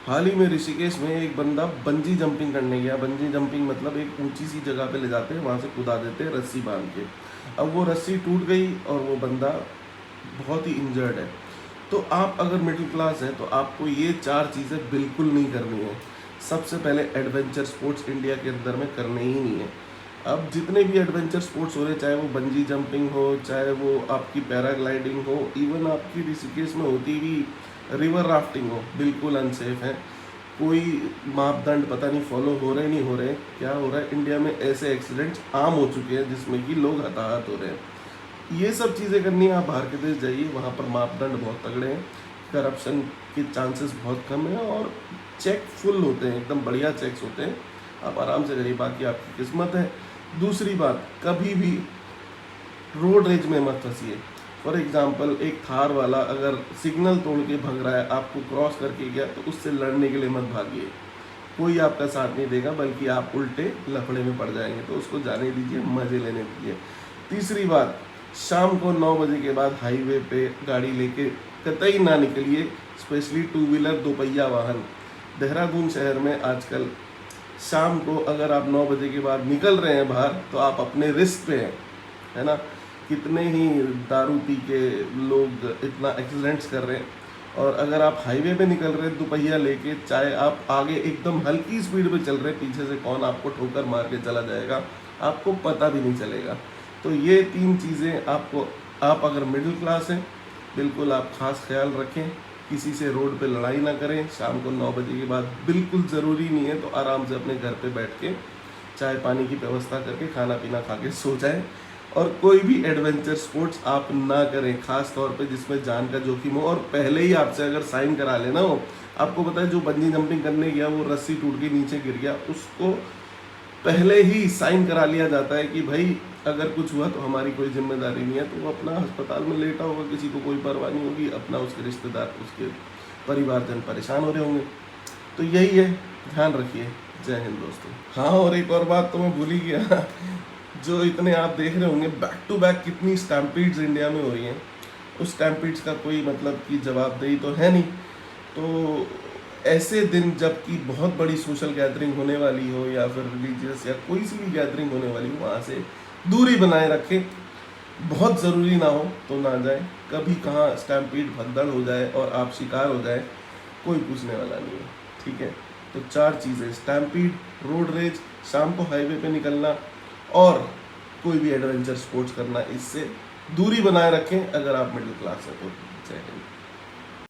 हाल ही में ऋषिकेश में एक बंदा बंजी जंपिंग करने गया। बंजी जंपिंग मतलब एक ऊंची सी जगह पे ले जाते हैं, वहाँ से कूदा देते हैं रस्सी बांध के। अब वो रस्सी टूट गई और वो बंदा बहुत ही इंजर्ड है। तो आप अगर मिडिल क्लास हैं तो आपको ये चार चीज़ें बिल्कुल नहीं करनी है। सबसे पहले एडवेंचर स्पोर्ट्स इंडिया के अंदर में करने ही नहीं है। अब जितने भी एडवेंचर स्पोर्ट्स हो रहे, चाहे वो बंजी जंपिंग हो, चाहे वो आपकी पैराग्लाइडिंग हो, इवन आपकी ऋषिकेश में होती हुई रिवर राफ्टिंग हो, बिल्कुल अनसेफ है। कोई मापदंड पता नहीं फॉलो हो रहे नहीं हो रहे। क्या हो रहा है इंडिया में, ऐसे एक्सीडेंट्स आम हो चुके हैं जिसमें कि लोग हताहत हो रहे हैं। ये सब चीज़ें करनी है, आप बाहर के देश जाइए, वहाँ पर मापदंड बहुत तगड़े हैं, करप्शन के चांसेस बहुत कम है और चेक फुल होते हैं, एकदम बढ़िया चेक्स होते हैं। आप आराम से करिए, बाकी आपकी किस्मत है। दूसरी बात, कभी भी रोड रेज में मत फंसिए। फॉर एग्जाम्पल, एक थार वाला अगर सिग्नल तोड़ के भग रहा है, आपको क्रॉस करके गया, तो उससे लड़ने के लिए मत भागिए। कोई आपका साथ नहीं देगा, बल्कि आप उल्टे लफड़े में पड़ जाएंगे। तो उसको जाने दीजिए, मज़े लेने दीजिए। तीसरी बात, शाम को 9 बजे के बाद हाईवे पे गाड़ी लेके कतई ना निकलिए, स्पेशली टू व्हीलर, दोपहिया वाहन। देहरादून शहर में आजकल शाम को अगर आप 9 बजे के बाद निकल रहे हैं बाहर, तो आप अपने रिस्क पे हैं, है ना। कितने ही दारू पी के लोग इतना एक्सीडेंट्स कर रहे हैं। और अगर आप हाईवे पे निकल रहे हैं दोपहिया लेके, चाहे आप आगे एकदम हल्की स्पीड पे चल रहे हैं, पीछे से कौन आपको ठोकर मार के चला जाएगा आपको पता भी नहीं चलेगा। तो ये तीन चीज़ें आपको, आप अगर मिडिल क्लास हैं, बिल्कुल आप खास ख्याल रखें। किसी से रोड पे लड़ाई ना करें। शाम को 9 बजे के बाद बिल्कुल ज़रूरी नहीं है, तो आराम से अपने घर पे बैठ के चाय पानी की व्यवस्था करके खाना पीना खा के सो जाएं। और कोई भी एडवेंचर स्पोर्ट्स आप ना करें, खास तौर पे जिसमें जान का जोखिम हो। और पहले ही आपसे अगर साइन करा लेना हो, आपको पता है जो बंजी जंपिंग करने गया वो रस्सी टूट के नीचे गिर गया, उसको पहले ही साइन करा लिया जाता है कि भाई अगर कुछ हुआ तो हमारी कोई जिम्मेदारी नहीं है। तो वो अपना अस्पताल में लेटा होगा, किसी को कोई परवाह नहीं होगी, अपना उसके रिश्तेदार, उसके परिवारजन परेशान हो रहे होंगे। तो यही है, ध्यान रखिए। जय हिंद दोस्तों। हाँ, और एक और बात तो मैं भूल ही गया। जो इतने आप देख रहे होंगे बैक टू बैक कितनी स्टैम्पीड्स इंडिया में हो रही हैं, उस स्टैम्पीड्स का कोई मतलब कि जवाबदेही तो है नहीं। तो ऐसे दिन जब कि बहुत बड़ी सोशल गैदरिंग होने वाली हो, या फिर रिलीजियस या कोई सी भी गैदरिंग होने वाली हो, वहाँ से दूरी बनाए रखें। बहुत ज़रूरी ना हो तो ना जाए। कभी कहाँ स्टैम्पीड भगदड़ हो जाए और आप शिकार हो जाए, कोई पूछने वाला नहीं है। ठीक है, तो चार चीज़ें, स्टैम्पीड, रोड रेज, शाम को हाईवे पे निकलना, और कोई भी एडवेंचर स्पोर्ट्स करना, इससे दूरी बनाए रखें अगर आप मिडिल क्लास हैं तो। जय हिंद।